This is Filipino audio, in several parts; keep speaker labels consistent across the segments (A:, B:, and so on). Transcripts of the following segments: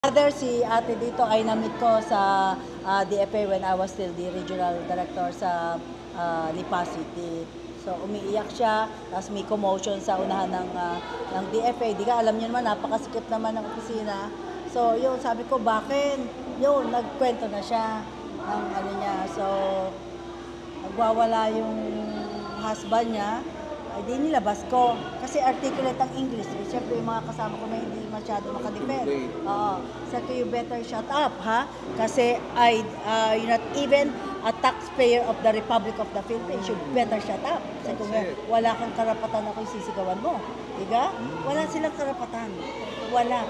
A: Father, si ate dito ay na-meet ko sa DFA when I was still the regional director sa Lipa City. So umiiyak siya, tapos may commotion sa unahan ng DFA. Di ka alam niyo naman, napakasikip naman ng opisina. So yun, sabi ko, bakit? Yun, nagkwento na siya ng ano niya. So nagwawala yung husband niya. Ay di nilabas ko. Kasi articulate ang English. Eh, siyempre yung mga kasama ko na hindi masyado makadepend. Oo. Sabi ko, you better shut up, ha? Kasi you're not even a taxpayer of the Republic of the Philippines. You better shut up. Sabi ko, wala kang karapatan ako sisigawan mo. Diga? Wala silang karapatan. Wala.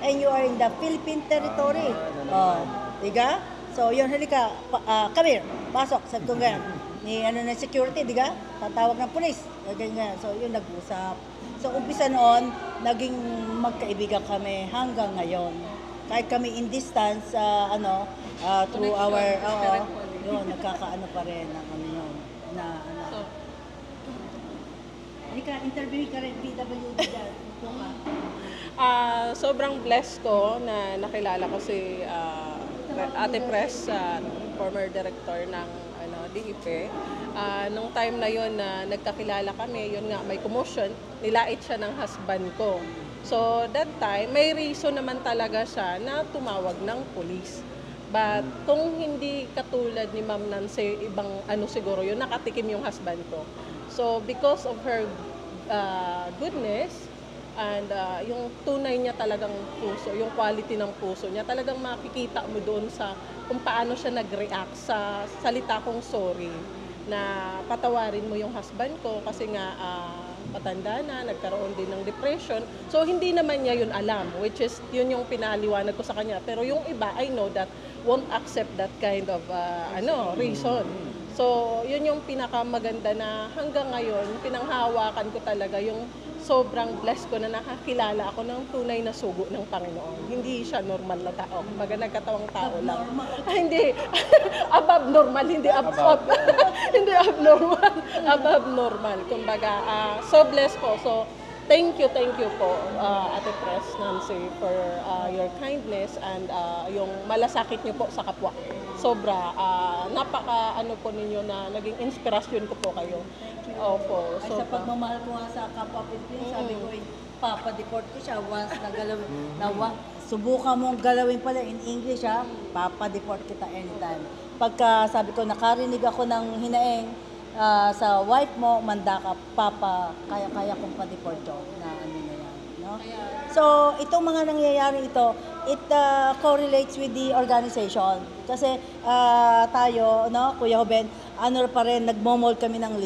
A: And you are in the Philippine territory. Oh, diga? So, yun, halika, come here, pasok. Sabi ko, ni ano na security, di ka? Tatawag ng pulis. Ganyan. So, yun, nag-usap. So, umpisa noon, naging magkaibigan kami hanggang ngayon. Kahit kami in distance, through our, yun, nagkakaano pa rin ng ano yun, na, ano. Halika, interview ka rin, PWD dyan.
B: Sobrang blessed ko na nakilala ko si Ate Pres, former director ng DIP. Nung time na yon na nagkakilala kami, yun nga, may commotion, nilait siya ng husband ko. So that time, may reason naman talaga siya na tumawag ng police. But kung hindi katulad ni Ma'am Nancy, ibang siguro yun, nakatikim yung husband ko. So because of her goodness, and yung tunay niya talagang puso, yung quality ng puso niya, talagang makikita mo doon sa kung paano siya nag-react sa salita kong sorry, na patawarin mo yung husband ko kasi nga patanda na, nagkaroon din ng depression. So hindi naman niya yun alam, which is yun yung pinaliwanag ko sa kanya. Pero yung iba, I know that won't accept that kind of reason. So yun yung pinakamaganda na hanggang ngayon, pinanghawakan ko talaga yung sobrang blessed ko na nakakilala ako ng tunay na sugo ng Panginoon. Hindi siya normal na tao. Kumbaga nagkatawang tao lang. Hindi. Above normal, hindi above. Hindi abnormal. Above normal. Kumbaga, so blessed po. So, thank you po, Ate Pres, Nancy, for your kindness and yung malasakit niyo po sa kapwa. Sobra. Napaka po ninyo na naging inspirasyon ko po kayo. Opo.
A: Ay, sa pagmamahal ko nga sa kapwa Pilipino, sabi ko, papadeport ko siya once na galawin. Subukan mong galawin pala in English, ha? Papadeport kita anytime. Pagka sabi ko, nakarinig ako ng hinaing sa wife mo, manda ka, papa, kaya-kaya kong pa-deport yun na ano na yan. No? So, itong mga nangyayari ito, it correlates with the organization. Kasi tayo, no, Kuya Hoben, pa rin, nagmomold kami ng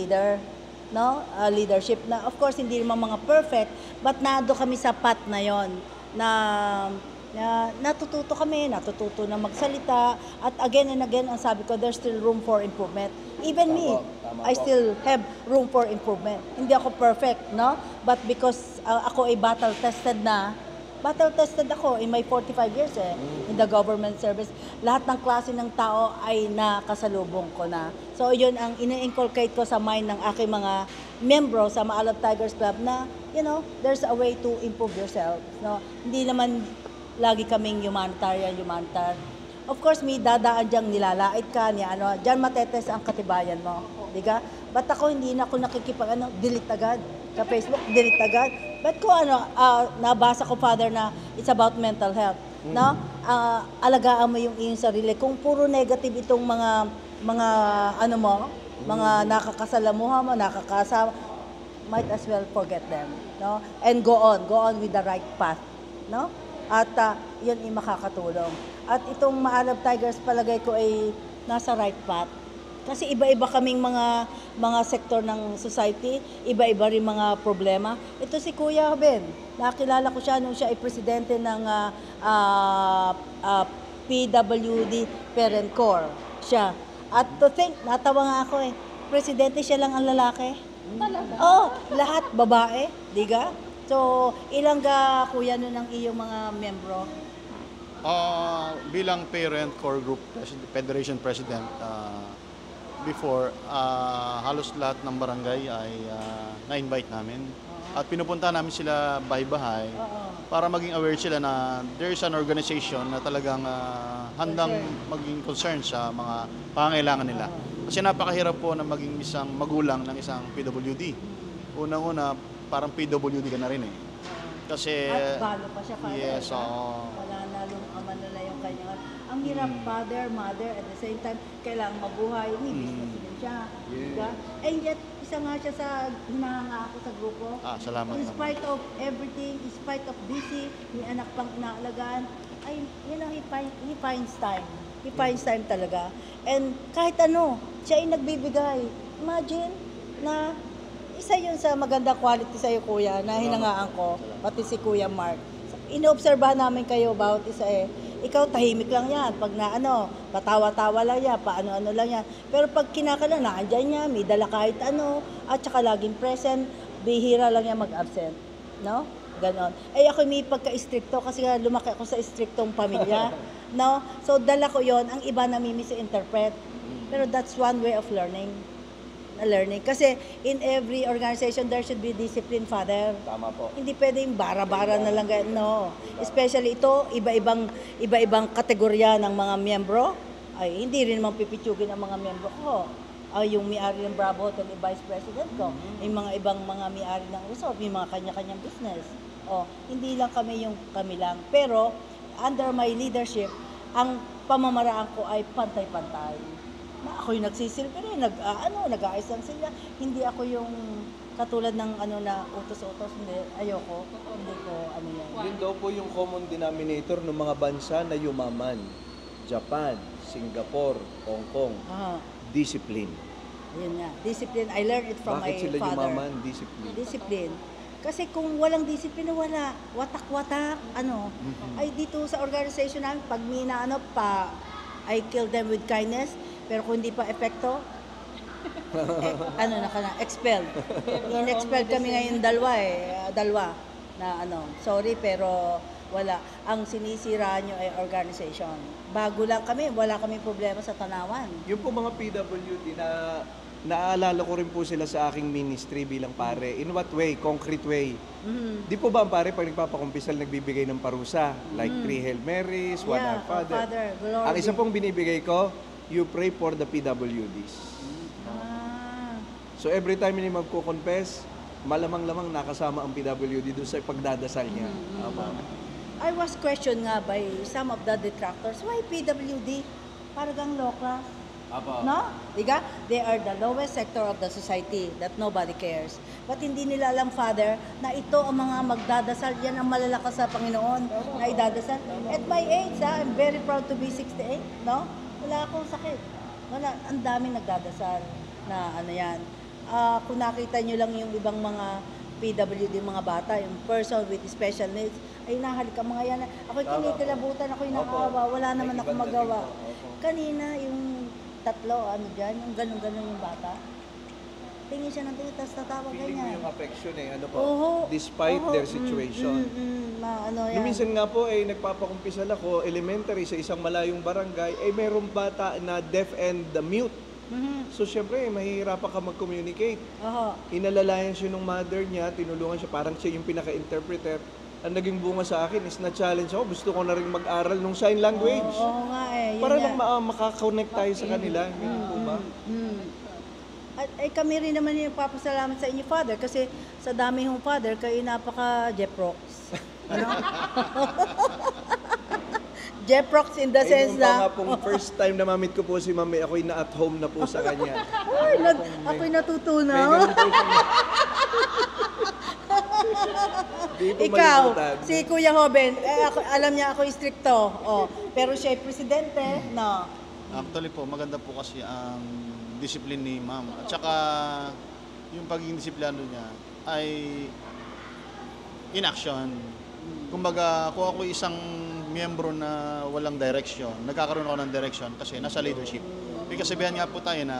A: leadership na, of course, hindi naman mga perfect, but nado kami sa path na yon na natututo na magsalita, at again and again, ang sabi ko, there's still room for improvement. Even me, I still have room for improvement. Hindi ako perfect, no? But because ako ay battle-tested ako in my 45 years in the government service. Lahat ng klase ng tao ay nakasalubong ko na. So yun ang ina-inculcate ko sa mind ng aking mga membro sa Maalab Tigers Club na, there's a way to improve yourself. No? Hindi naman lagi kaming humanitarian. Of course, may dadaan diyang nilalait ka, diyan matetes ang katibayan mo. Diga? Ba't ako hindi na ako delete agad. Sa Facebook, delete agad. Ba't ko nabasa ko, Father, na it's about mental health. No? Alagaan mo yung iyong sarili. Kung puro negative itong mga mga nakakasalamuha mo, nakakasama, might as well forget them. No? And go on with the right path. No? At yun ay makakatulong. At itong Maalab Tigers, palagay ko ay nasa right path. Kasi iba-iba kaming mga sektor ng society, iba-iba rin mga problema. Ito si Kuya Ben, nakilala ko siya nung siya ay presidente ng PWD Parent Corps. Siya. At to think, natawa nga ako presidente siya lang ang lalaki.
B: Talaga?
A: Lahat babae, diga? So, ilang kuya nun ang iyong mga membro?
C: Bilang Parent Core Group Federation President, before, halos lahat ng barangay ay na-invite namin. At pinupunta namin sila bahay-bahay para maging aware sila na there is an organization na talagang handang maging concern sa mga pangangailangan nila. Kasi napakahirap po na maging isang magulang ng isang PWD. Unang-una, parang PWD ka na rin eh. Kasi,
A: At balo pa siya, father.
C: yes,
A: ha?
C: oo.
A: Wala na na yung kanyang. Ang hirap, father, mother, at the same time, kailangang mabuhay. May business din siya. Diba? And yet, isa nga siya sa hinahanga ako sa grupo.
C: Salamat
A: In
C: naman.
A: spite of everything, in spite of busy, may anak pang inaalagaan, ay, he finds time. He finds time talaga. And kahit ano, siya ay nagbibigay. Imagine na isa yun sa magandang quality sa'yo, kuya, na hinangaan ko, pati si Kuya Mark. Inoobserbahan namin kayo about isa ikaw tahimik lang yan. Pag na patawa-tawa lang yan, paano-ano lang yan. Pero pag kinakalang, naandyan niya, may dala kahit ano, at saka laging present, bihira lang yan mag-absent. No? Ganon. Ako may pagka-stricto kasi nga lumaki ako sa striktong pamilya. No? So dala ko yon, ang iba namimisinterpret. Pero that's one way of learning. Kasi in every organization there should be discipline, father.
D: Tama po.
A: Hindi pwedeng bara-bara na lang no. Especially ito, iba-ibang kategorya ng mga miyembro. Ay hindi rin naman pipitsugin ang mga miyembro ko. Yung may-ari ng Bravo Hotel, yung Vice President ko, may mga ibang mga may-ari ng resort, may mga kanya-kanyang business. Hindi lang kami yung kami lang. Pero under my leadership, ang pamamaraan ko ay pantay-pantay. Na ako'y nagsisilbi rin, nag-aayos lang sila. Hindi ako yung katulad ng na utos-utos, hindi, ayoko, hindi ko yan.
D: Yun daw po yung common denominator ng mga bansa na yumaman. Japan, Singapore, Hong Kong. Discipline.
A: Ayun nga, discipline. I learned it from
D: Bakit
A: my
D: sila
A: father.
D: yumaman? Discipline.
A: Discipline. Kasi kung walang disiplina, wala. Watak-watak, Ay dito sa organization namin, pag I kill them with kindness, pero kung hindi pa epekto, expelled. In-expelled kami ngayon dalawa na sorry pero wala. Ang sinisira nyo ay organization. Bago lang kami, wala kaming problema sa Tanawan.
D: Yung po mga PWD na naaalala ko rin po sila sa aking ministry bilang pare. In what way? Concrete way. Di po ba ang pare pag nagpapakumpisal nagbibigay ng parusa? Like 3 Hail Marys, 1 Our Father.
A: Glory.
D: Ang isa pong binibigay ko, you pray for the PWDs. So every time hindi magko-confess, malamang-lamang nakasama ang PWD doon sa pagdadasal niya.
A: I was questioned nga by some of the detractors, why PWD? Paragang low class. No? Diga? They are the lowest sector of the society that nobody cares. But hindi nila alam, Father, na ito ang mga magdadasal. Yan ang malalakas sa Panginoon na idadasal. At my age, I'm very proud to be 68. No? Wala akong sakit. Wala. Ang dami nagdadasal na yan. Kung nakita nyo lang yung ibang mga PWD, mga bata, yung person with special needs, ay nahalik ang mga yan. Ako'y kinikilabutan, ako'y nakakawa, wala naman ako magawa. Kanina, yung tatlo, yung ganun-ganun yung bata, tingin siya ng tingin, tapos tatawag
D: Feeling mo
A: ganyan.
D: yung affection ano po,
A: Oho.
D: despite
A: Oho.
D: their situation.
A: Yan.
D: Minsan nga po, nagpapakumpisal ako, elementary, sa isang malayong barangay, mayroong bata na deaf and mute. So, syempre, mahihirapan ka mag-communicate. Inalalayan siya ng mother niya, tinulungan siya, parang siya yung pinaka-interpreter. Ang naging bunga sa akin is na-challenge ako. Gusto ko na rin mag-aral ng sign language.
A: Oo nga yun
D: Para
A: nga.
D: lang makaka-connect tayo sa kanila. Ganun po ba?
A: At kami rin naman yung papasalamat sa inyo, Father, kasi sa dami hong Father, kayo napaka-Jeff Rocks. Jeff Rocks in the sense
D: Nung pa
A: na...
D: nga pong first time na mamit ko po si Mami, ako'y na-at home na po sa kanya.
A: ako'y
D: May
A: natutunaw.
D: ganun po siya. Di po
A: Ikaw,
D: malimutan.
A: si Kuya Hoben, alam niya ako stricto. Pero siya ay presidente, no.
C: Actually po, maganda po kasi ang discipline ni ma'am. At saka yung pagiging disiplino niya ay in action. Kumbaga, kung ako isang miyembro na walang direction, nagkakaroon ako ng direction kasi nasa leadership. May kasabihan nga po tayo na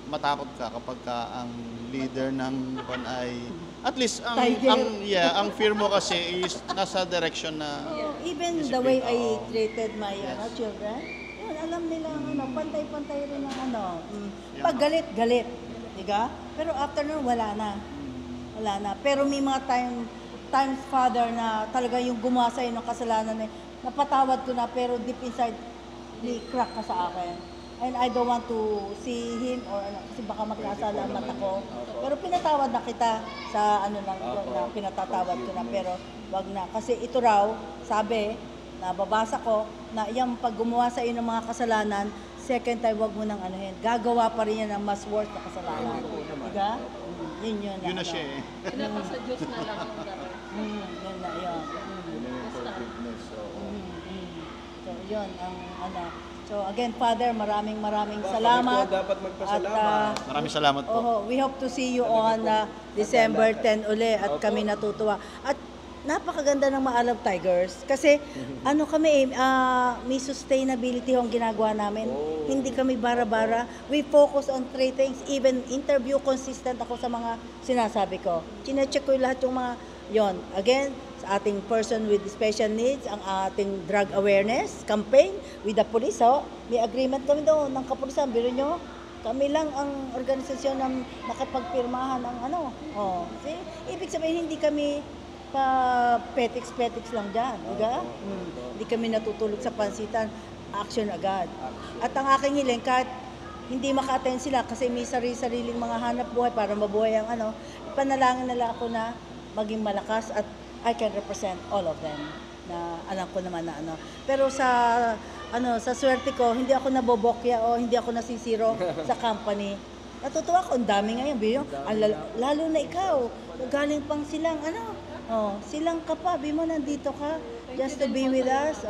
C: matakot ka kapag ka ang leader ng ay at least ang fear mo kasi is nasa direction na
A: Even the way I treated my children, yun, alam nila pantay-pantay rin ang Pag galit, diga? Pero after nun, wala na. Pero may mga time times, Father, na talaga yung gumawa sa'yo ng kasalanan, napatawad ko na, pero deep inside, crack ka sa akin. And I don't want to see him or ano, kasi baka magkasala ang mata ko. Pero pinatawad na kita sa ano lang, na pinatatawad ko na, pero wag na. Kasi ito raw, sabi, nababasa ko, na yung pag gumawa sa iyo ng mga kasalanan, second time wag mo nang anuhin. Gagawa pa rin yan ng mas worse na kasalanan. Diba? Yun yun.
C: Yun na siya eh.
B: Pinapasa Diyos na lang yung gawin.
A: Yun na yun. So, yun ang ano. So, again, Father, maraming salamat.
D: Kami po dapat magpasalamat.
C: Maraming salamat po.
A: We hope to see you on December 10 uli at kami natutuwa. At napakaganda ng Maalab Tigers kasi ano kami may sustainability ang ginagawa namin. Hindi kami bara-bara. We focus on 3 things. Even interview, consistent ako sa mga sinasabi ko. Chinecheck ko yung lahat yung mga yon. Again, sa ating person with special needs, ang ating drug awareness campaign with the police. May agreement kami doon ng kapulisan. Biro nyo, kami lang ang organisasyon na nakapagpirmahan ng ano. See? Ibig sabihin, hindi kami petiks lang dyan. Diba? Hindi kami natutulog sa pansitan. Action agad. At ang aking hiling, kahit hindi maka-attend sila kasi may sarili-sariling mga hanap buhay para mabuhay ang ano, ipanalangin nila ako na maging malakas at I can represent all of them na alam ko naman na ano. Pero sa swerte ko, hindi ako nabobokya o hindi ako nasisiro sa company. Natutuwa ko, ang dami ngayon, Biyo. Lalo na ikaw, galing pang silang silang ka pa, Bimo, nandito ka just to be with us.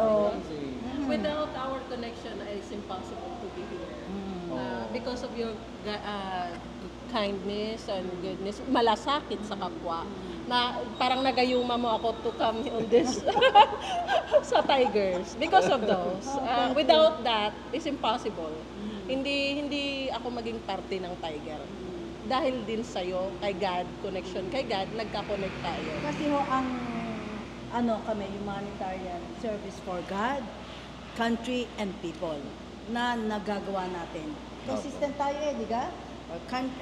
B: Without our connection, it's impossible to be here. Because of your kindness and goodness, malasakit sa kapwa. Na parang nagayuma mo ako to come on this sa Tigers because of those. Without that, it's impossible. Hindi ako maging parte ng Tiger. Dahil din sa'yo, kay God, connection kay God, nagka-connect tayo.
A: Kasi kami, humanitarian service for God, country, and people na nagagawa natin. Consistent tayo di ba?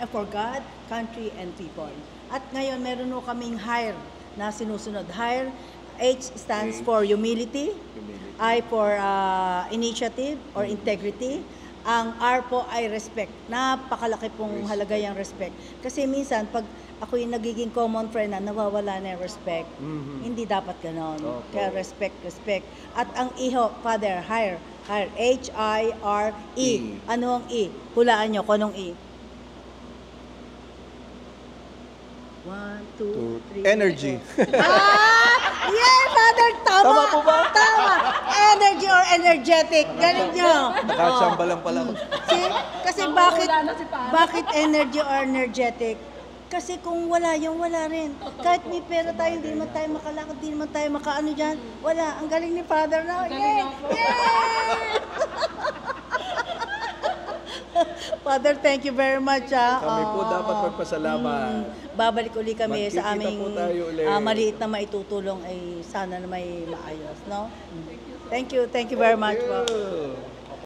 A: For God, country, and people. At ngayon, meron kaming HIRE na sinusunod. HIRE, H stands for humility, I for initiative or integrity. Ang R po ay respect. Napakalaki pong halaga yung respect. Kasi minsan, pag ako yung nagiging common friend na nawawala na yung respect, hindi dapat ganon. Kaya respect. At ang iho, Father, HIRE, H-I-R-E. Ano ang E? Hulaan nyo kung anong E. 1, 2, 3.
D: Energy.
A: Yeah, Father, tama.
D: Tama po ba?
A: Tama. Energy or energetic. Galing nyo.
D: Nakachamba lang pala.
A: See? Kasi bakit energy or energetic? Kasi kung wala yung wala rin. Kahit may pera tayo, hindi naman tayo makalakad, hindi naman tayo makaano dyan. Wala. Ang galing ni Father na. Yay! Father, thank you very much.
D: Kami po dapat magpasalamat.
A: Babalik uli kami sa
D: Magkikita
A: aming
D: po tayo ulit.
A: maliit na maitutulong ay sana na may maayos, no? Thank you very much.
D: Thank you.